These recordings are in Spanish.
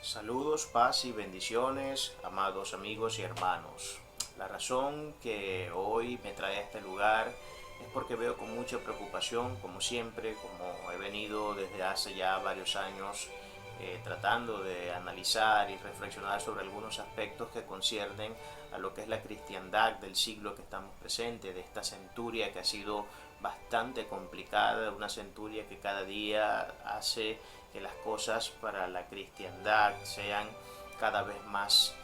Saludos, paz y bendiciones, amados amigos y hermanos. La razón que hoy me trae a este lugar es porque veo con mucha preocupación, como siempre, como he venido desde hace ya varios años, tratando de analizar y reflexionar sobre algunos aspectos que conciernen a lo que es la cristiandad del siglo que estamos presentes, de esta centuria que ha sido bastante complicada, una centuria que cada día hace que las cosas para la cristiandad sean cada vez más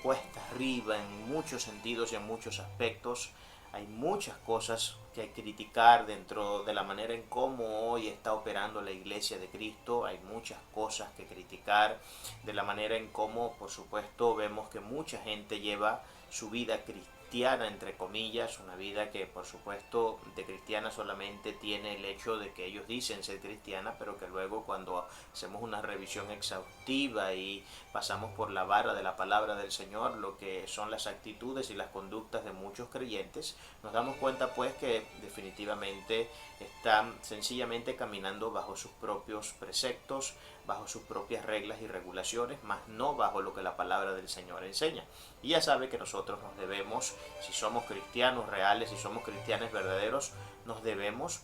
cuesta arriba en muchos sentidos y en muchos aspectos. Hay muchas cosas que criticar dentro de la manera en cómo hoy está operando la Iglesia de Cristo. Hay muchas cosas que criticar de la manera en cómo, por supuesto, vemos que mucha gente lleva su vida cristiana, entre comillas, una vida que, por supuesto, de cristiana solamente tiene el hecho de que ellos dicen ser cristiana, pero que luego cuando hacemos una revisión exhaustiva y pasamos por la vara de la palabra del Señor, lo que son las actitudes y las conductas de muchos creyentes, nos damos cuenta pues que definitivamente están sencillamente caminando bajo sus propios preceptos, bajo sus propias reglas y regulaciones, más no bajo lo que la palabra del Señor enseña. Y ya sabe que nosotros nos debemos, si somos cristianos reales, si somos cristianos verdaderos, nos debemos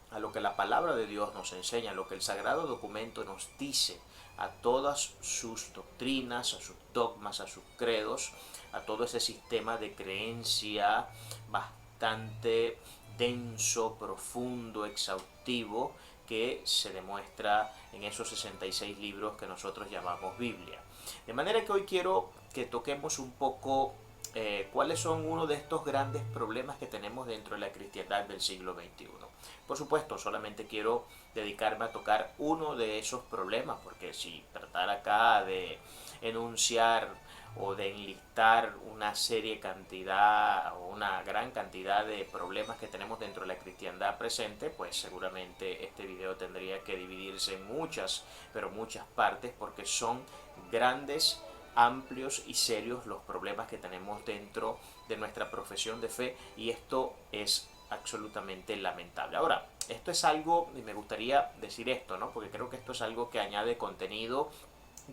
a lo que la palabra de Dios nos enseña, a lo que el sagrado documento nos dice, a todas sus doctrinas, a sus dogmas, a sus credos, a todo ese sistema de creencia bastante denso, profundo, exhaustivo, que se demuestra en esos 66 libros que nosotros llamamos Biblia. De manera que hoy quiero que toquemos un poco cuáles son uno de estos grandes problemas que tenemos dentro de la cristiandad del siglo XXI. Por supuesto, solamente quiero dedicarme a tocar uno de esos problemas, porque si tratar acá de enunciar o de enlistar una serie cantidad o una gran cantidad de problemas que tenemos dentro de la cristiandad presente, pues seguramente este video tendría que dividirse en muchas, pero muchas partes, porque son grandes, amplios y serios los problemas que tenemos dentro de nuestra profesión de fe, y esto es absolutamente lamentable. Ahora, esto es algo, y me gustaría decir esto, ¿no? Porque creo que esto es algo que añade contenido,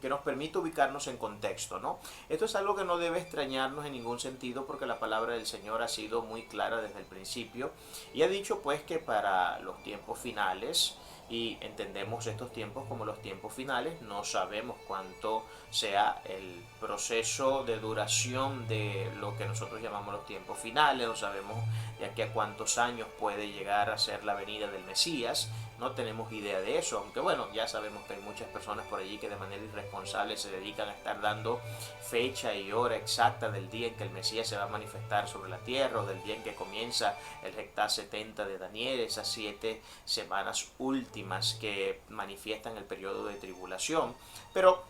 que nos permite ubicarnos en contexto, ¿no? Esto es algo que no debe extrañarnos en ningún sentido, porque la palabra del Señor ha sido muy clara desde el principio y ha dicho pues que para los tiempos finales, y entendemos estos tiempos como los tiempos finales, no sabemos cuánto sea el proceso de duración de lo que nosotros llamamos los tiempos finales, no sabemos de aquí a cuántos años puede llegar a ser la venida del Mesías, no tenemos idea de eso, aunque bueno, ya sabemos que hay muchas personas por allí que de manera irresponsable se dedican a estar dando fecha y hora exacta del día en que el Mesías se va a manifestar sobre la tierra, o del día en que comienza el Hectá 70 de Daniel, esas 7 semanas últimas que manifiestan el periodo de tribulación. Pero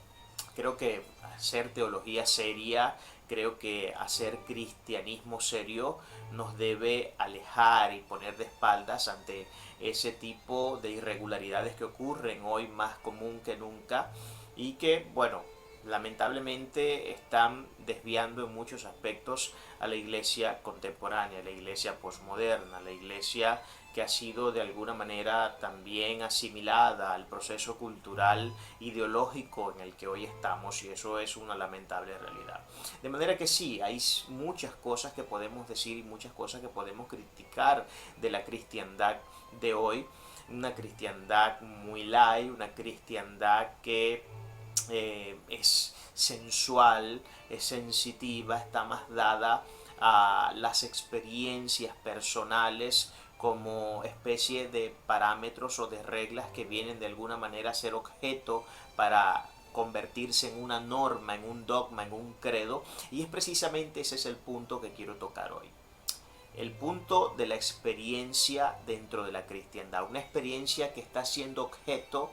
creo que hacer teología seria, creo que hacer cristianismo serio nos debe alejar y poner de espaldas ante ese tipo de irregularidades que ocurren hoy más común que nunca y que, bueno, lamentablemente están desviando en muchos aspectos a la iglesia contemporánea, a la iglesia posmoderna, a la iglesia que ha sido de alguna manera también asimilada al proceso cultural ideológico en el que hoy estamos, y eso es una lamentable realidad. De manera que sí, hay muchas cosas que podemos decir y muchas cosas que podemos criticar de la cristiandad de hoy, una cristiandad muy light, una cristiandad que es sensual, es sensitiva, está más dada a las experiencias personales como especie de parámetros o de reglas que vienen de alguna manera a ser objeto para convertirse en una norma, en un dogma, en un credo, y es precisamente ese es el punto que quiero tocar hoy. El punto de la experiencia dentro de la cristiandad, una experiencia que está siendo objeto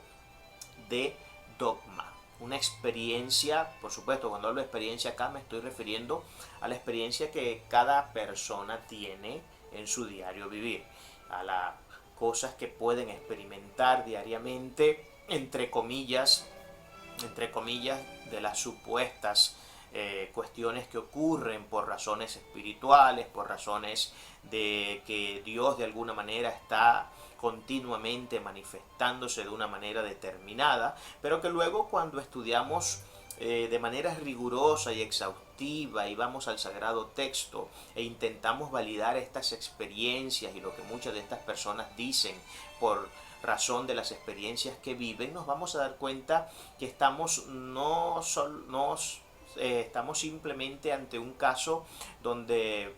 de dogma. Una experiencia, por supuesto, cuando hablo de experiencia acá me estoy refiriendo a la experiencia que cada persona tiene en su diario vivir, a las cosas que pueden experimentar diariamente, entre comillas, de las supuestas cuestiones que ocurren por razones espirituales, por razones de que Dios de alguna manera está continuamente manifestándose de una manera determinada, pero que luego cuando estudiamos de manera rigurosa y exhaustiva y vamos al sagrado texto e intentamos validar estas experiencias y lo que muchas de estas personas dicen por razón de las experiencias que viven, nos vamos a dar cuenta que estamos estamos simplemente ante un caso donde,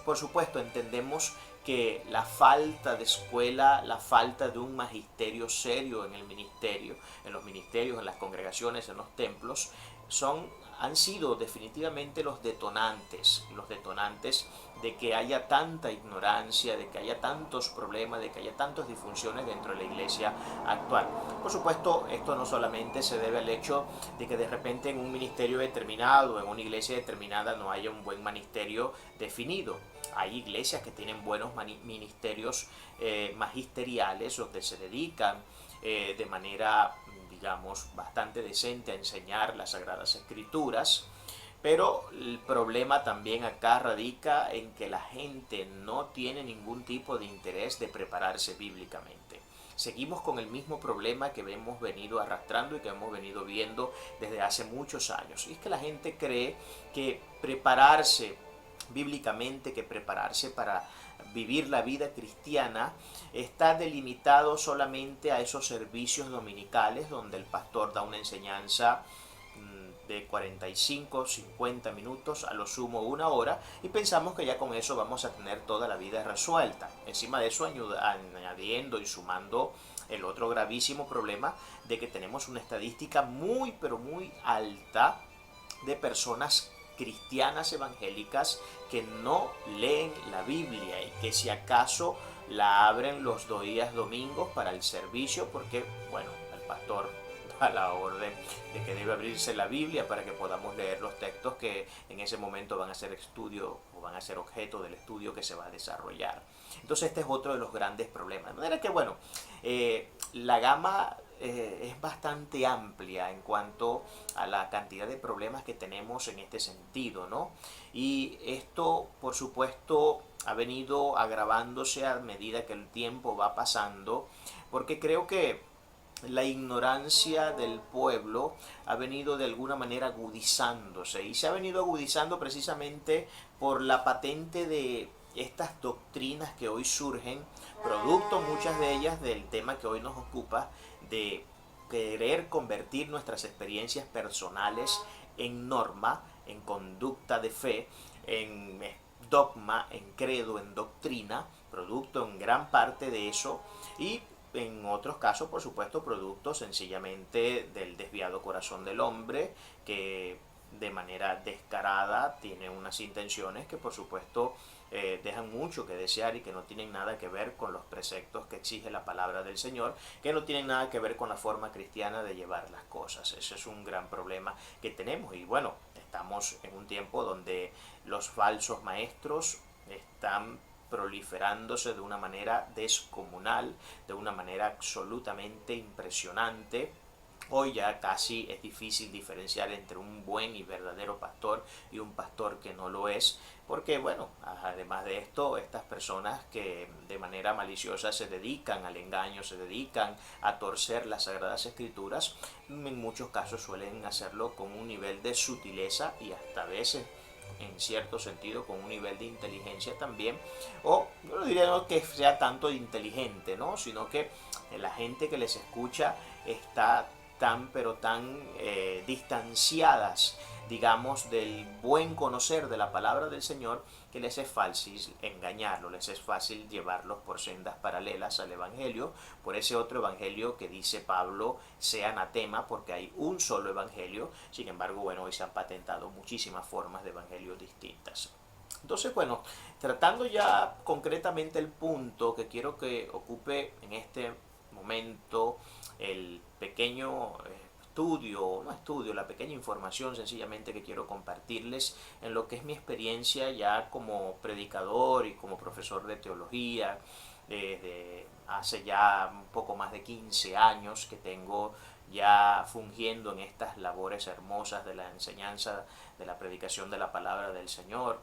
por supuesto, entendemos que la falta de escuela, la falta de un magisterio serio en el ministerio, en los ministerios, en las congregaciones, en los templos, han sido definitivamente los detonantes de que haya tanta ignorancia, de que haya tantos problemas, de que haya tantas disfunciones dentro de la iglesia actual. Por supuesto, esto no solamente se debe al hecho de que de repente en un ministerio determinado, en una iglesia determinada, no haya un buen ministerio definido. Hay iglesias que tienen buenos ministerios magisteriales donde se dedican de manera, digamos, bastante decente a enseñar las Sagradas Escrituras, pero el problema también acá radica en que la gente no tiene ningún tipo de interés de prepararse bíblicamente. Seguimos con el mismo problema que hemos venido arrastrando y que hemos venido viendo desde hace muchos años. Y es que la gente cree que prepararse bíblicamente, que prepararse para vivir la vida cristiana está delimitado solamente a esos servicios dominicales donde el pastor da una enseñanza de 45, 50 minutos, a lo sumo una hora, y pensamos que ya con eso vamos a tener toda la vida resuelta. Encima de eso, añadiendo y sumando el otro gravísimo problema de que tenemos una estadística muy, pero muy alta de personas cristianas evangélicas que no leen la Biblia y que si acaso la abren los días domingos para el servicio porque, bueno, el pastor da la orden de que debe abrirse la Biblia para que podamos leer los textos que en ese momento van a ser estudio o van a ser objeto del estudio que se va a desarrollar. Entonces este es otro de los grandes problemas. De manera que, bueno, la gama es bastante amplia en cuanto a la cantidad de problemas que tenemos en este sentido, ¿no? Y esto, por supuesto, ha venido agravándose a medida que el tiempo va pasando, porque creo que la ignorancia del pueblo ha venido de alguna manera agudizándose y se ha venido agudizando precisamente por la patente de estas doctrinas que hoy surgen, producto muchas de ellas del tema que hoy nos ocupa, de querer convertir nuestras experiencias personales en norma, en conducta de fe, en dogma, en credo, en doctrina, producto en gran parte de eso, y en otros casos, por supuesto, producto sencillamente del desviado corazón del hombre, que de manera descarada tiene unas intenciones que, por supuesto, dejan mucho que desear y que no tienen nada que ver con los preceptos que exige la palabra del Señor, que no tienen nada que ver con la forma cristiana de llevar las cosas. Ese es un gran problema que tenemos y, bueno, estamos en un tiempo donde los falsos maestros están proliferándose de una manera descomunal, de una manera absolutamente impresionante. Hoy ya casi es difícil diferenciar entre un buen y verdadero pastor y un pastor que no lo es, porque bueno, además de esto, estas personas que de manera maliciosa se dedican al engaño, se dedican a torcer las Sagradas Escrituras, en muchos casos suelen hacerlo con un nivel de sutileza y hasta a veces en cierto sentido con un nivel de inteligencia también, o yo no diría no que sea tanto de inteligente, ¿no? Sino que la gente que les escucha está tan pero tan distanciadas, digamos, del buen conocer de la palabra del Señor, que les es fácil engañarlos, les es fácil llevarlos por sendas paralelas al Evangelio, por ese otro Evangelio que dice Pablo sea anatema, porque hay un solo Evangelio. Sin embargo, bueno, hoy se han patentado muchísimas formas de Evangelios distintas. Entonces, bueno, tratando ya concretamente el punto que quiero que ocupe en este momento el pequeño la pequeña información sencillamente que quiero compartirles en lo que es mi experiencia ya como predicador y como profesor de teología, desde hace ya un poco más de 15 años que tengo ya fungiendo en estas labores hermosas de la enseñanza, de la predicación de la palabra del Señor.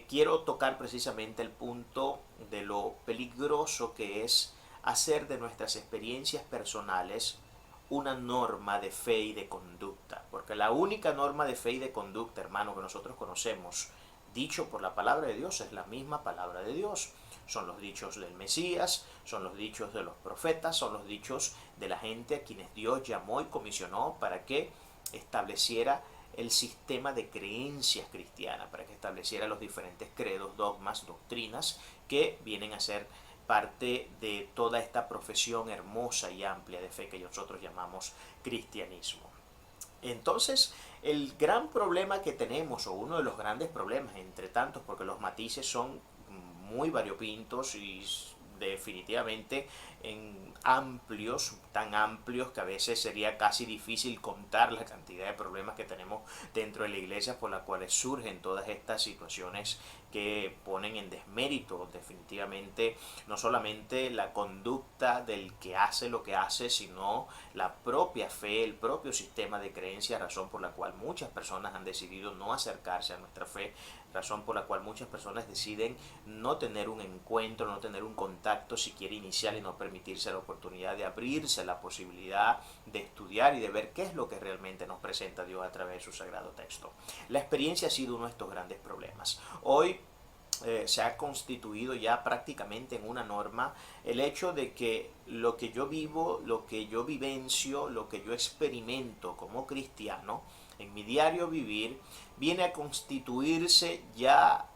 Quiero tocar precisamente el punto de lo peligroso que es hacer de nuestras experiencias personales una norma de fe y de conducta, porque la única norma de fe y de conducta, hermano, que nosotros conocemos, dicho por la palabra de Dios, es la misma palabra de Dios. Son los dichos del Mesías, son los dichos de los profetas, son los dichos de la gente a quienes Dios llamó y comisionó para que estableciera el sistema de creencias cristianas, para que estableciera los diferentes credos, dogmas, doctrinas que vienen a ser parte de toda esta profesión hermosa y amplia de fe que nosotros llamamos cristianismo. Entonces, el gran problema que tenemos, o uno de los grandes problemas, entre tantos, porque los matices son muy variopintos y definitivamente amplios, tan amplios que a veces sería casi difícil contar la cantidad de problemas que tenemos dentro de la iglesia por las cuales surgen todas estas situaciones que ponen en desmérito definitivamente no solamente la conducta del que hace lo que hace, sino la propia fe, el propio sistema de creencia, razón por la cual muchas personas han decidido no acercarse a nuestra fe, razón por la cual muchas personas deciden no tener un encuentro, no tener un contacto siquiera inicial y no permitirse la oportunidad de abrirse la posibilidad de estudiar y de ver qué es lo que realmente nos presenta Dios a través de su sagrado texto. La experiencia ha sido uno de estos grandes problemas. Hoy se ha constituido ya prácticamente en una norma el hecho de que lo que yo vivo, lo que yo vivencio, lo que yo experimento como cristiano en mi diario vivir, viene a constituirse ya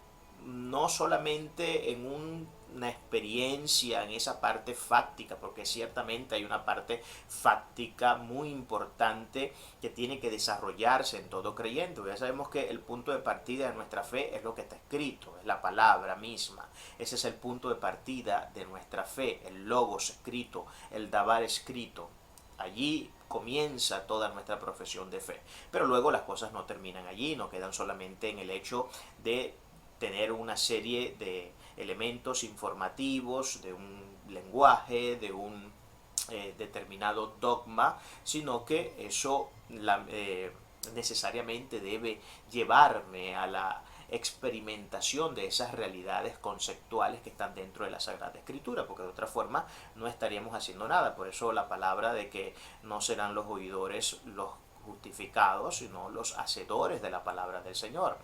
no solamente en una experiencia en esa parte fáctica, porque ciertamente hay una parte fáctica muy importante que tiene que desarrollarse en todo creyente. Ya sabemos que el punto de partida de nuestra fe es lo que está escrito, es la palabra misma. Ese es el punto de partida de nuestra fe, el logos escrito, el dabar escrito. Allí comienza toda nuestra profesión de fe. Pero luego las cosas no terminan allí, no quedan solamente en el hecho de tener una serie de elementos informativos, de un lenguaje, de un determinado dogma, sino que eso necesariamente debe llevarme a la experimentación de esas realidades conceptuales que están dentro de la Sagrada Escritura, porque de otra forma no estaríamos haciendo nada. Por eso la palabra de que no serán los oidores los justificados, sino los hacedores de la palabra del Señor.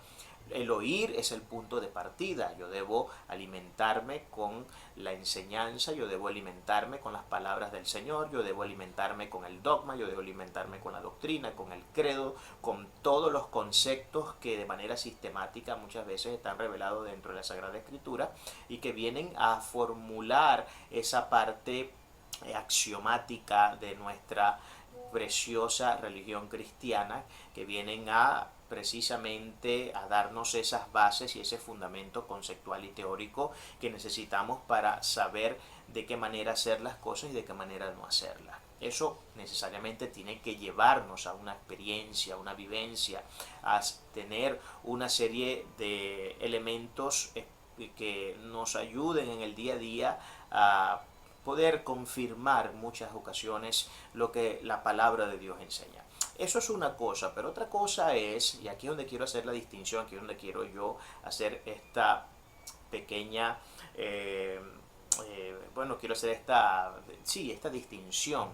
El oír es el punto de partida. Yo debo alimentarme con la enseñanza, yo debo alimentarme con las palabras del Señor, yo debo alimentarme con el dogma, yo debo alimentarme con la doctrina, con el credo, con todos los conceptos que de manera sistemática muchas veces están revelados dentro de la Sagrada Escritura y que vienen a formular esa parte axiomática de nuestra preciosa religión cristiana, que vienen a precisamente a darnos esas bases y ese fundamento conceptual y teórico que necesitamos para saber de qué manera hacer las cosas y de qué manera no hacerlas. Eso necesariamente tiene que llevarnos a una experiencia, a una vivencia, a tener una serie de elementos que nos ayuden en el día a día a poder confirmar en muchas ocasiones lo que la palabra de Dios enseña. Eso es una cosa, pero otra cosa es, y aquí es donde quiero hacer la distinción, aquí es donde quiero yo hacer esta pequeña, quiero hacer esta distinción.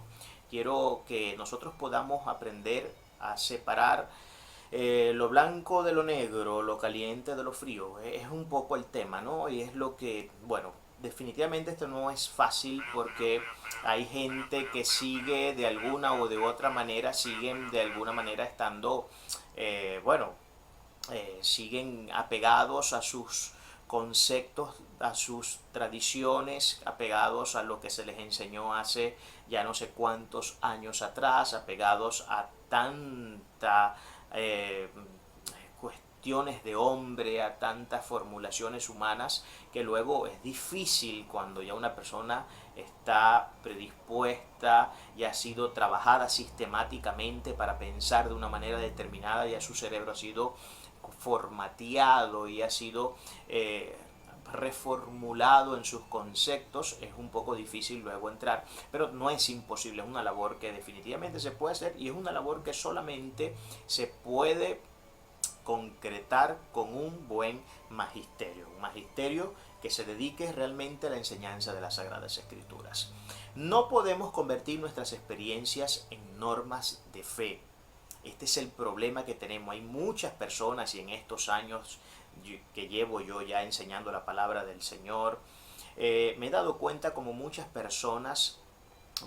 Quiero que nosotros podamos aprender a separar lo blanco de lo negro, lo caliente de lo frío. Es un poco el tema, ¿no? Y es lo que, definitivamente esto no es fácil porque hay gente que sigue de alguna o de otra manera, siguen de alguna manera estando, siguen apegados a sus conceptos, a sus tradiciones, apegados a lo que se les enseñó hace ya no sé cuántos años atrás, apegados a tanta cuestiones de hombre, a tantas formulaciones humanas, que luego es difícil cuando ya una persona está predispuesta y ha sido trabajada sistemáticamente para pensar de una manera determinada, ya su cerebro ha sido formateado y ha sido reformulado en sus conceptos, es un poco difícil luego entrar, pero no es imposible, es una labor que definitivamente se puede hacer y es una labor que solamente se puede concretar con un buen un magisterio que se dedique realmente a la enseñanza de las Sagradas Escrituras. No podemos convertir nuestras experiencias en normas de fe. Este es el problema que tenemos. Hay muchas personas, y en estos años que llevo yo ya enseñando la palabra del Señor, me he dado cuenta como muchas personas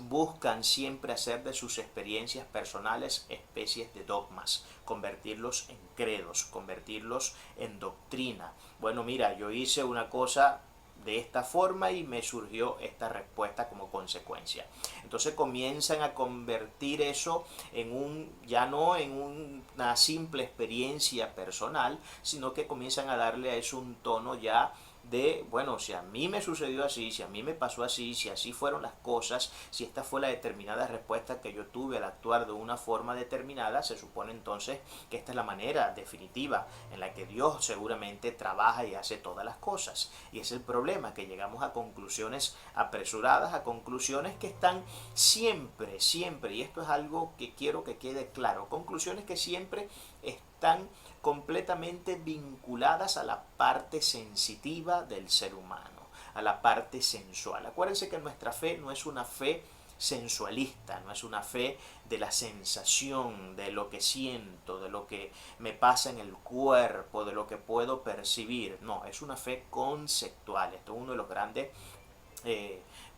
buscan siempre hacer de sus experiencias personales especies de dogmas, convertirlos en credos, convertirlos en doctrina. Bueno, mira, yo hice una cosa de esta forma y me surgió esta respuesta como consecuencia. Entonces comienzan a convertir eso en ya no en una simple experiencia personal, sino que comienzan a darle a eso un tono ya de, bueno, si a mí me sucedió así, si a mí me pasó así, si así fueron las cosas, si esta fue la determinada respuesta que yo tuve al actuar de una forma determinada, se supone entonces que esta es la manera definitiva en la que Dios seguramente trabaja y hace todas las cosas. Y es el problema, que llegamos a conclusiones apresuradas, a conclusiones que están siempre, y esto es algo que quiero que quede claro, conclusiones que siempre están completamente vinculadas a la parte sensitiva del ser humano, a la parte sensual. Acuérdense que nuestra fe no es una fe sensualista, no es una fe de la sensación, de lo que siento, de lo que me pasa en el cuerpo, de lo que puedo percibir. No, es una fe conceptual. Esto es uno de los grandes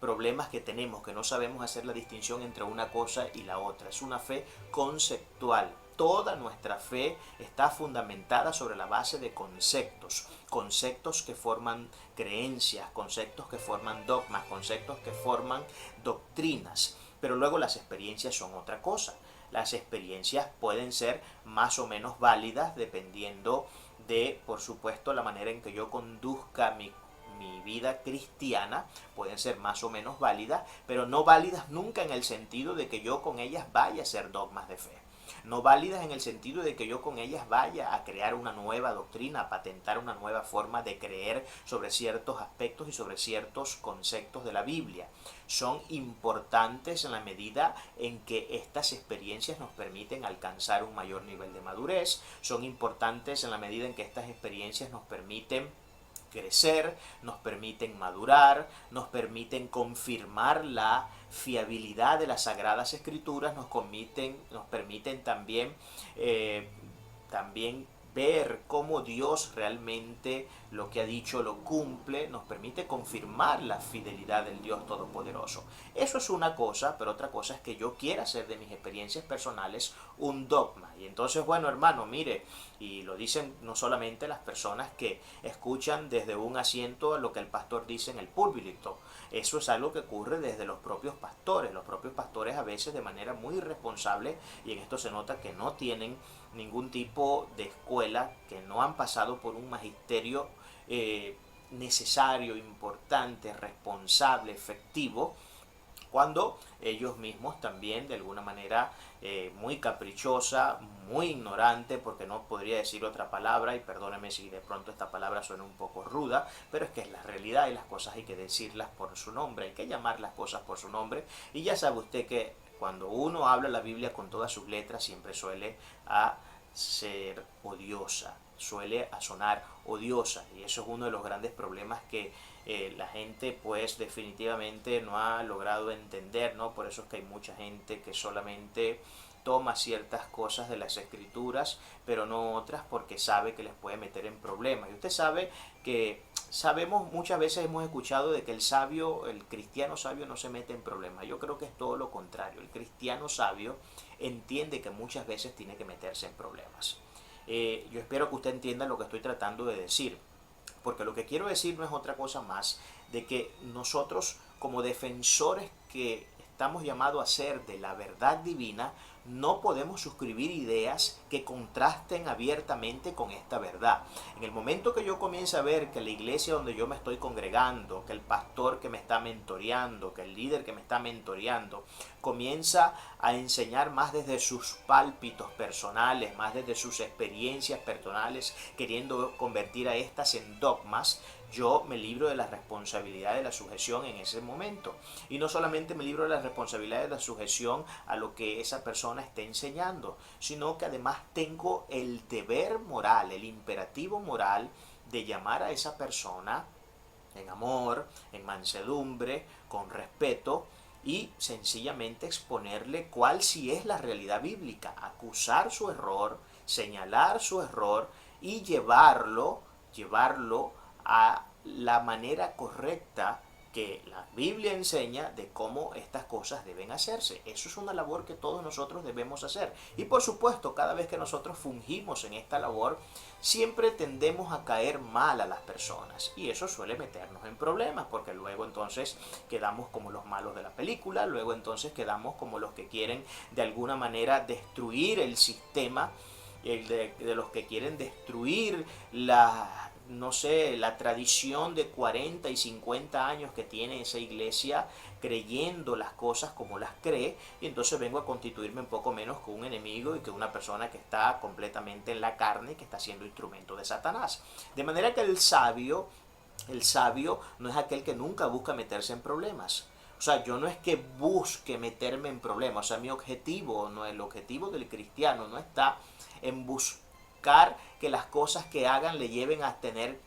problemas que tenemos, que no sabemos hacer la distinción entre una cosa y la otra. Es una fe conceptual. Toda nuestra fe está fundamentada sobre la base de conceptos, conceptos que forman creencias, conceptos que forman dogmas, conceptos que forman doctrinas. Pero luego las experiencias son otra cosa. Las experiencias pueden ser más o menos válidas dependiendo de, por supuesto, la manera en que yo conduzca mi vida cristiana. Pueden ser más o menos válidas, pero no válidas nunca en el sentido de que yo con ellas vaya a ser dogmas de fe. No válidas en el sentido de que yo con ellas vaya a crear una nueva doctrina, a patentar una nueva forma de creer sobre ciertos aspectos y sobre ciertos conceptos de la Biblia. Son importantes en la medida en que estas experiencias nos permiten alcanzar un mayor nivel de madurez. Son importantes en la medida en que estas experiencias nos permiten crecer, nos permiten madurar, nos permiten confirmar la fiabilidad de las Sagradas Escrituras, nos permiten también ver cómo Dios realmente lo que ha dicho lo cumple, nos permite confirmar la fidelidad del Dios Todopoderoso. Eso es una cosa, pero otra cosa es que yo quiera hacer de mis experiencias personales un dogma. Y entonces, bueno, hermano, mire, y lo dicen no solamente las personas que escuchan desde un asiento lo que el pastor dice en el púlpito. Eso es algo que ocurre desde los propios pastores. Los propios pastores a veces de manera muy irresponsable, y en esto se nota que no tienen ningún tipo de escuela, que no han pasado por un magisterio necesario, importante, responsable, efectivo, cuando ellos mismos también de alguna manera muy caprichosa, muy ignorante, porque no podría decir otra palabra, y perdóneme si de pronto esta palabra suena un poco ruda, pero es que es la realidad y las cosas hay que decirlas por su nombre, hay que llamar las cosas por su nombre. Y ya sabe usted que cuando uno habla la Biblia con todas sus letras siempre suele a ser odiosa, suele a sonar odiosa, y eso es uno de los grandes problemas que la gente pues definitivamente no ha logrado entender, ¿no? Por eso es que hay mucha gente que solamente toma ciertas cosas de las escrituras, pero no otras, porque sabe que les puede meter en problemas. Y usted sabe que muchas veces hemos escuchado de que el cristiano sabio no se mete en problemas. Yo creo que es todo lo contrario. El cristiano sabio entiende que muchas veces tiene que meterse en problemas. Yo espero que usted entienda lo que estoy tratando de decir, porque lo que quiero decir no es otra cosa más de que nosotros, como defensores que estamos llamados a ser de la verdad divina, no podemos suscribir ideas que contrasten abiertamente con esta verdad. En el momento que yo comience a ver que la iglesia donde yo me estoy congregando, que el pastor que me está mentoreando, que el líder que me está mentoreando, comienza a enseñar más desde sus pálpitos personales, más desde sus experiencias personales, queriendo convertir a estas en dogmas, yo me libro de la responsabilidad de la sujeción en ese momento. Y no solamente me libro de la responsabilidad de la sujeción a lo que esa persona esté enseñando, sino que además tengo el deber moral, el imperativo moral de llamar a esa persona en amor, en mansedumbre, con respeto y sencillamente exponerle cuál sí es la realidad bíblica, acusar su error, señalar su error y llevarlo a la manera correcta que la Biblia enseña de cómo estas cosas deben hacerse. Eso es una labor que todos nosotros debemos hacer. Y por supuesto, cada vez que nosotros fungimos en esta labor, siempre tendemos a caer mal a las personas. Y eso suele meternos en problemas, porque luego entonces quedamos como los malos de la película, luego entonces quedamos como los que quieren de alguna manera destruir el sistema, de los que quieren destruir no sé, la tradición de 40 y 50 años que tiene esa iglesia creyendo las cosas como las cree, y entonces vengo a constituirme un poco menos con un enemigo y que una persona que está completamente en la carne y que está siendo instrumento de Satanás. De manera que el sabio no es aquel que nunca busca meterse en problemas. O sea, yo no es que busque meterme en problemas, o sea, mi objetivo, no, el objetivo del cristiano no está en buscar que las cosas que hagan le lleven a tener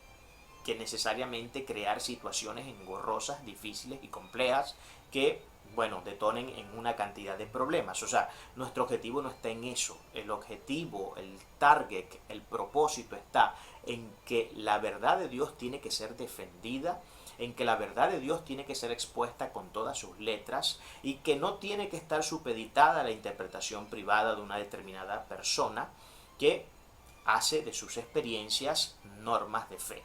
que necesariamente crear situaciones engorrosas, difíciles y complejas que, bueno, detonen en una cantidad de problemas. O sea, nuestro objetivo no está en eso. El objetivo, el target, el propósito está en que la verdad de Dios tiene que ser defendida, en que la verdad de Dios tiene que ser expuesta con todas sus letras y que no tiene que estar supeditada a la interpretación privada de una determinada persona que hace de sus experiencias normas de fe.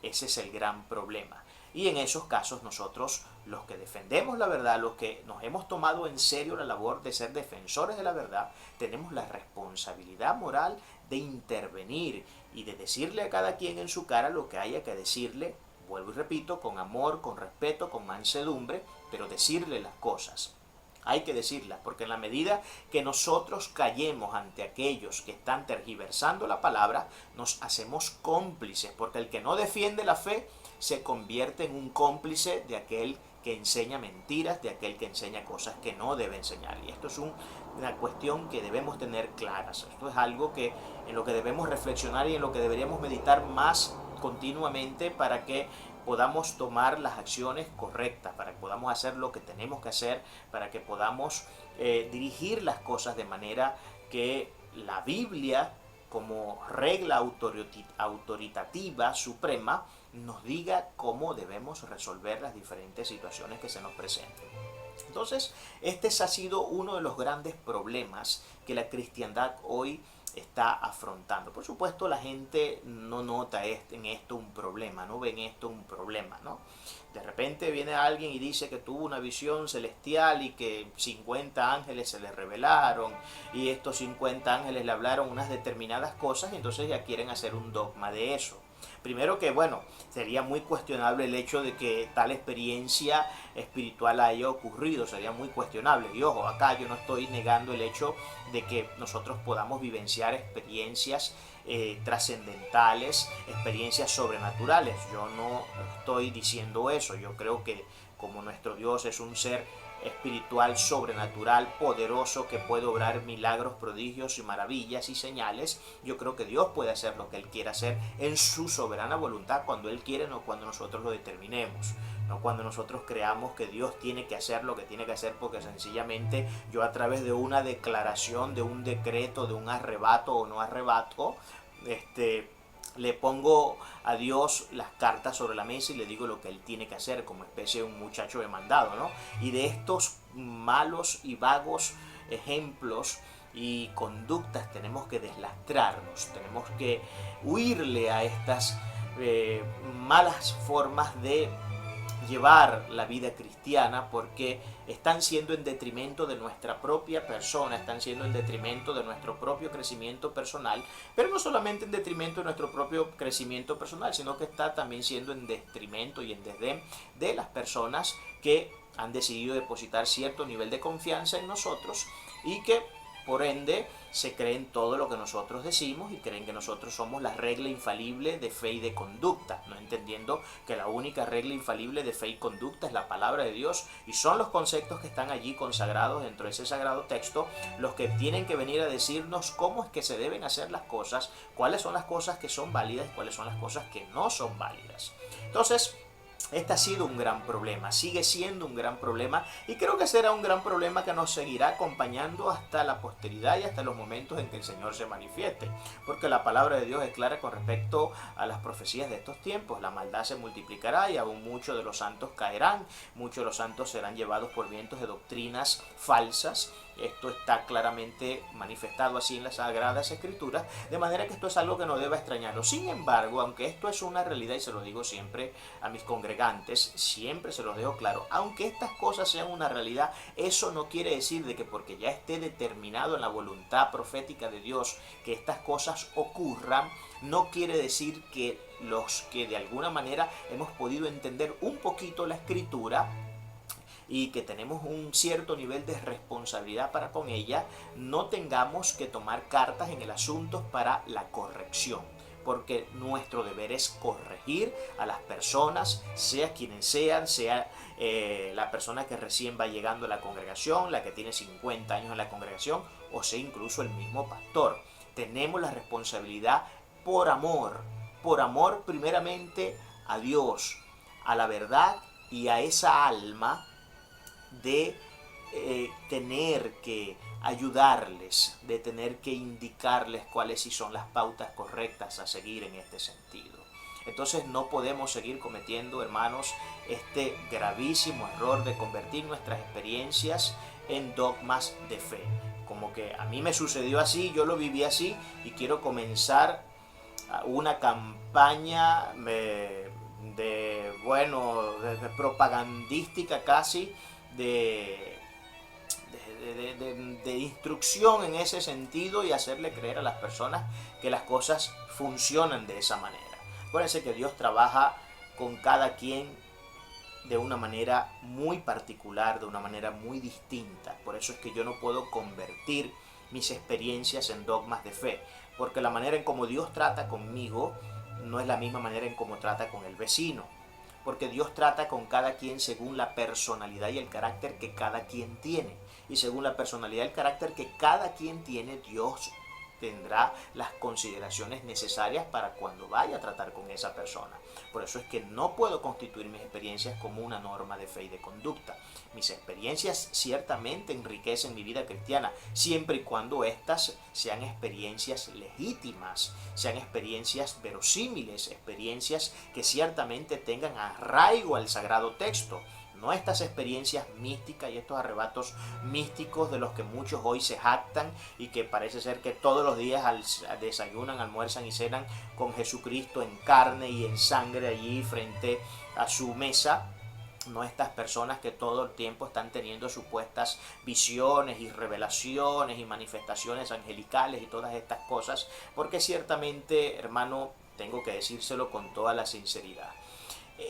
Ese es el gran problema. Y en esos casos nosotros, los que defendemos la verdad, los que nos hemos tomado en serio la labor de ser defensores de la verdad, tenemos la responsabilidad moral de intervenir y de decirle a cada quien en su cara lo que haya que decirle, vuelvo y repito, con amor, con respeto, con mansedumbre, pero decirle las cosas. Hay que decirlas, porque en la medida que nosotros callemos ante aquellos que están tergiversando la palabra, nos hacemos cómplices, porque el que no defiende la fe se convierte en un cómplice de aquel que enseña mentiras, de aquel que enseña cosas que no debe enseñar. Y esto es una cuestión que debemos tener claras. Esto es algo en lo que debemos reflexionar y en lo que deberíamos meditar más continuamente para que podamos tomar las acciones correctas, para que podamos hacer lo que tenemos que hacer, para que podamos dirigir las cosas de manera que la Biblia, como regla autoritativa suprema, nos diga cómo debemos resolver las diferentes situaciones que se nos presenten. Entonces, este ha sido uno de los grandes problemas que la cristiandad hoy está afrontando. Por supuesto, la gente no nota en esto un problema, no ve en esto un problema, ¿no? De repente viene alguien y dice que tuvo una visión celestial y que 50 ángeles se le revelaron y estos 50 ángeles le hablaron unas determinadas cosas y entonces ya quieren hacer un dogma de eso. Primero que, bueno, sería muy cuestionable el hecho de que tal experiencia espiritual haya ocurrido, sería muy cuestionable. Y ojo, acá yo no estoy negando el hecho de que nosotros podamos vivenciar experiencias trascendentales, experiencias sobrenaturales. Yo no estoy diciendo eso, yo creo que como nuestro Dios es un ser espiritual, sobrenatural, poderoso, que puede obrar milagros, prodigios y maravillas y señales, yo creo que Dios puede hacer lo que Él quiera hacer en su soberana voluntad, cuando Él quiere, no cuando nosotros lo determinemos, no cuando nosotros creamos que Dios tiene que hacer lo que tiene que hacer porque sencillamente yo a través de una declaración, de un decreto, de un arrebato o no arrebato, le pongo a Dios las cartas sobre la mesa y le digo lo que Él tiene que hacer, como especie de un muchacho demandado, ¿no? Y de estos malos y vagos ejemplos y conductas tenemos que deslastrarnos, tenemos que huirle a estas malas formas de llevar la vida cristiana, porque están siendo en detrimento de nuestra propia persona, están siendo en detrimento de nuestro propio crecimiento personal, pero no solamente en detrimento de nuestro propio crecimiento personal, sino que está también siendo en detrimento y en desdén de las personas que han decidido depositar cierto nivel de confianza en nosotros y que Por ende, se creen todo lo que nosotros decimos y creen que nosotros somos la regla infalible de fe y de conducta, no entendiendo que la única regla infalible de fe y conducta es la palabra de Dios y son los conceptos que están allí consagrados dentro de ese sagrado texto los que tienen que venir a decirnos cómo es que se deben hacer las cosas, cuáles son las cosas que son válidas y cuáles son las cosas que no son válidas. Entonces, este ha sido un gran problema, sigue siendo un gran problema y creo que será un gran problema que nos seguirá acompañando hasta la posteridad y hasta los momentos en que el Señor se manifieste. Porque la palabra de Dios es clara con respecto a las profecías de estos tiempos. La maldad se multiplicará y aún muchos de los santos caerán, muchos de los santos serán llevados por vientos de doctrinas falsas. Esto está claramente manifestado así en las Sagradas Escrituras, de manera que esto es algo que no deba extrañarlo. Sin embargo, aunque esto es una realidad, y se lo digo siempre a mis congregantes, siempre se los dejo claro, aunque estas cosas sean una realidad, eso no quiere decir de que porque ya esté determinado en la voluntad profética de Dios que estas cosas ocurran, no quiere decir que los que de alguna manera hemos podido entender un poquito la Escritura y que tenemos un cierto nivel de responsabilidad para con ella, no tengamos que tomar cartas en el asunto para la corrección. Porque nuestro deber es corregir a las personas, sea quienes sean, sea la persona que recién va llegando a la congregación, la que tiene 50 años en la congregación, o sea incluso el mismo pastor. Tenemos la responsabilidad por amor primeramente a Dios, a la verdad y a esa alma, de tener que ayudarles, de tener que indicarles cuáles sí son las pautas correctas a seguir en este sentido. Entonces no podemos seguir cometiendo, hermanos, este gravísimo error de convertir nuestras experiencias en dogmas de fe. Como que a mí me sucedió así, yo lo viví así y quiero comenzar una campaña de propagandística casi, de instrucción en ese sentido y hacerle creer a las personas que las cosas funcionan de esa manera. Acuérdense que Dios trabaja con cada quien de una manera muy particular, de una manera muy distinta. Por eso es que yo no puedo convertir mis experiencias en dogmas de fe, porque la manera en cómo Dios trata conmigo no es la misma manera en cómo trata con el vecino. Porque Dios trata con cada quien según la personalidad y el carácter que cada quien tiene. Y según la personalidad y el carácter que cada quien tiene, Dios tendrá las consideraciones necesarias para cuando vaya a tratar con esa persona. Por eso es que no puedo constituir mis experiencias como una norma de fe y de conducta. Mis experiencias ciertamente enriquecen mi vida cristiana, siempre y cuando éstas sean experiencias legítimas, sean experiencias verosímiles, experiencias que ciertamente tengan arraigo al sagrado texto. No estas experiencias místicas y estos arrebatos místicos de los que muchos hoy se jactan y que parece ser que todos los días desayunan, almuerzan y cenan con Jesucristo en carne y en sangre allí frente a su mesa. No estas personas que todo el tiempo están teniendo supuestas visiones y revelaciones y manifestaciones angelicales y todas estas cosas, porque ciertamente, hermano, tengo que decírselo con toda la sinceridad.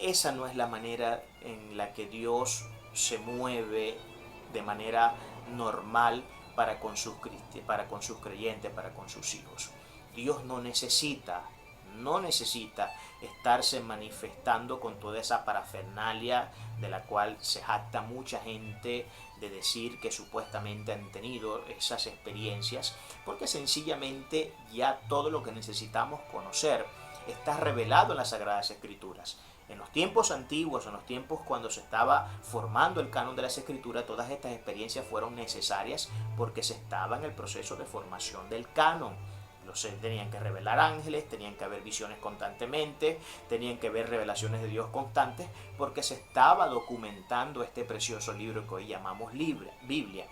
Esa no es la manera en la que Dios se mueve de manera normal para con sus creyentes, para con sus hijos. Dios no necesita estarse manifestando con toda esa parafernalia de la cual se jacta mucha gente de decir que supuestamente han tenido esas experiencias, porque sencillamente ya todo lo que necesitamos conocer está revelado en las Sagradas Escrituras. En los tiempos antiguos, en los tiempos cuando se estaba formando el canon de las Escrituras, todas estas experiencias fueron necesarias porque se estaba en el proceso de formación del canon. Tenían que revelar ángeles, tenían que haber visiones constantemente, tenían que haber revelaciones de Dios constantes, porque se estaba documentando este precioso libro que hoy llamamos Biblia.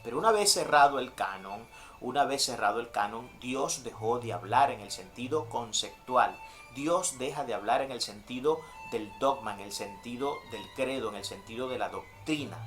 Pero una vez cerrado el canon, Dios dejó de hablar en el sentido conceptual. Dios deja de hablar en el sentido del dogma, en el sentido del credo, en el sentido de la doctrina.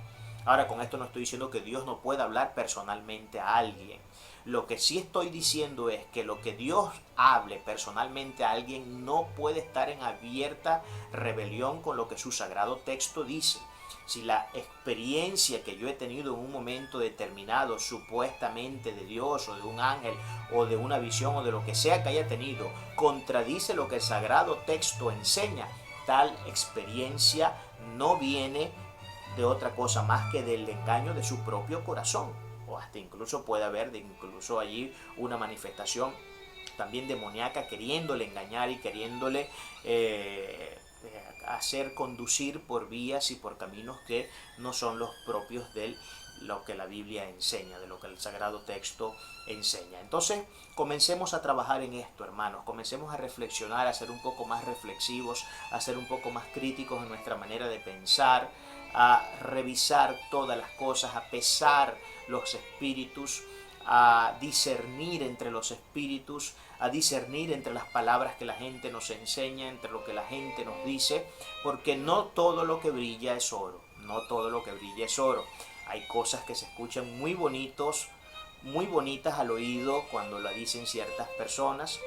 Ahora, con esto no estoy diciendo que Dios no pueda hablar personalmente a alguien. Lo que sí estoy diciendo es que lo que Dios hable personalmente a alguien no puede estar en abierta rebelión con lo que su sagrado texto dice. si la experiencia que yo he tenido en un momento determinado, supuestamente de Dios o de un ángel o de una visión o de lo que sea que haya tenido, contradice lo que el sagrado texto enseña, tal experiencia no viene de otra cosa más que del engaño de su propio corazón. O hasta incluso puede haber incluso allí una manifestación también demoníaca queriéndole engañar y queriéndole hacer conducir por vías y por caminos que no son los propios de lo que la Biblia enseña, de lo que el Sagrado Texto enseña. Entonces, comencemos a trabajar en esto, hermanos, comencemos a reflexionar, a ser un poco más reflexivos, a ser un poco más críticos en nuestra manera de pensar, a revisar todas las cosas, a pesar los espíritus, a discernir entre los espíritus, a discernir entre las palabras que la gente nos enseña, entre lo que la gente nos dice, porque no todo lo que brilla es oro, no todo lo que brilla es oro. Hay cosas que se escuchan muy bonitos, muy bonitas al oído cuando la dicen ciertas personas.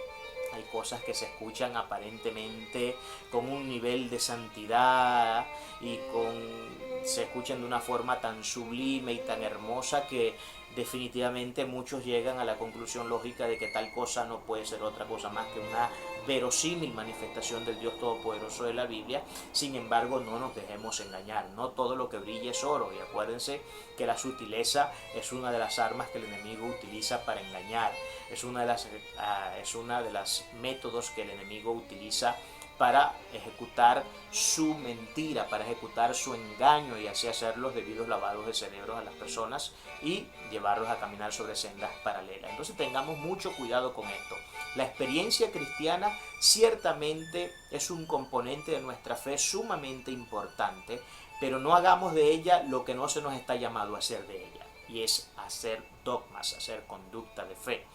Hay cosas que se escuchan aparentemente con un nivel de santidad y se escuchan de una forma tan sublime y tan hermosa que definitivamente muchos llegan a la conclusión lógica de que tal cosa no puede ser otra cosa más que una verosímil manifestación del Dios Todopoderoso de la Biblia. Sin embargo, no nos dejemos engañar, no todo lo que brilla es oro, y acuérdense que la sutileza es una de las armas que el enemigo utiliza para engañar, es una de las métodos que el enemigo utiliza para ejecutar su mentira, para ejecutar su engaño y así hacer los debidos lavados de cerebros a las personas y llevarlos a caminar sobre sendas paralelas. Entonces tengamos mucho cuidado con esto. La experiencia cristiana ciertamente es un componente de nuestra fe sumamente importante, pero no hagamos de ella lo que no se nos está llamado a hacer de ella, y es hacer dogmas, hacer conducta de fe,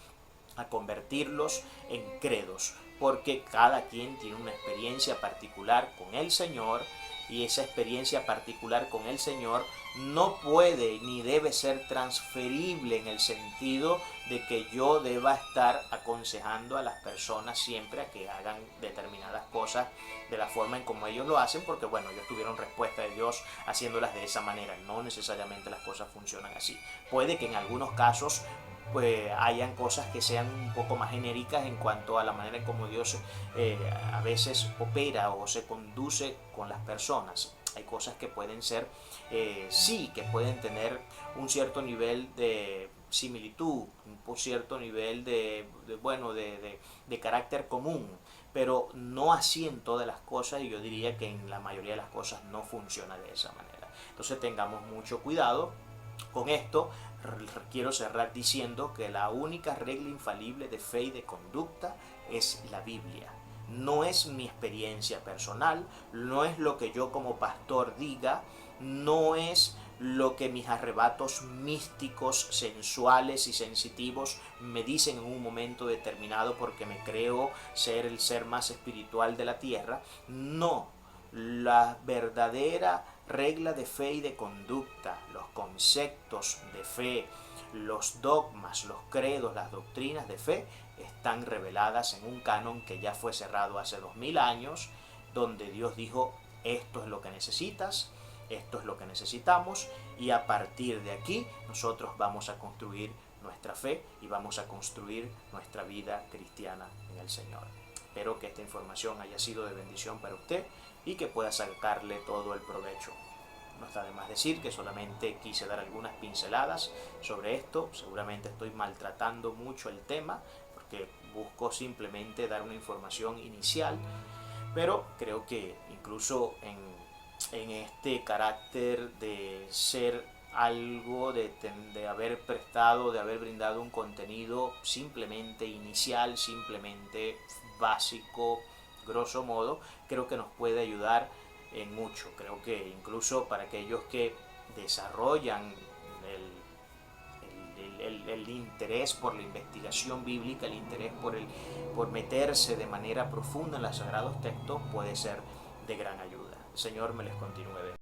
a convertirlos en credos, porque cada quien tiene una experiencia particular con el Señor, y esa experiencia particular con el Señor no puede ni debe ser transferible en el sentido de que yo deba estar aconsejando a las personas siempre a que hagan determinadas cosas de la forma en como ellos lo hacen, porque bueno, ellos tuvieron respuesta de Dios haciéndolas de esa manera. No necesariamente las cosas funcionan así. Puede que en algunos casos pues hayan cosas que sean un poco más genéricas en cuanto a la manera en cómo Dios a veces opera o se conduce con las personas. Hay cosas que pueden ser, sí, que pueden tener un cierto nivel de similitud, un cierto nivel de carácter común, pero no así en todas las cosas, y yo diría que en la mayoría de las cosas no funciona de esa manera. Entonces tengamos mucho cuidado con esto. Quiero cerrar diciendo que la única regla infalible de fe y de conducta es la Biblia. No es mi experiencia personal, no es lo que yo como pastor diga, no es lo que mis arrebatos místicos, sensuales y sensitivos me dicen en un momento determinado porque me creo ser el ser más espiritual de la tierra. No, la verdadera regla de fe y de conducta, los conceptos de fe, los dogmas, los credos, las doctrinas de fe están reveladas en un canon que ya fue cerrado hace 2000 años, donde Dios dijo: esto es lo que necesitas, esto es lo que necesitamos, y a partir de aquí nosotros vamos a construir nuestra fe y vamos a construir nuestra vida cristiana en el Señor. Espero que esta información haya sido de bendición para usted y que pueda sacarle todo el provecho. No está de más decir que solamente quise dar algunas pinceladas sobre esto. Seguramente estoy maltratando mucho el tema porque busco simplemente dar una información inicial, pero creo que incluso en este carácter de ser algo, de haber prestado, de haber brindado un contenido simplemente inicial, simplemente básico, grosso modo, creo que nos puede ayudar en mucho. Creo que incluso para aquellos que desarrollan el interés por la investigación bíblica, el interés por meterse de manera profunda en los sagrados textos, puede ser de gran ayuda. El Señor me les continúe.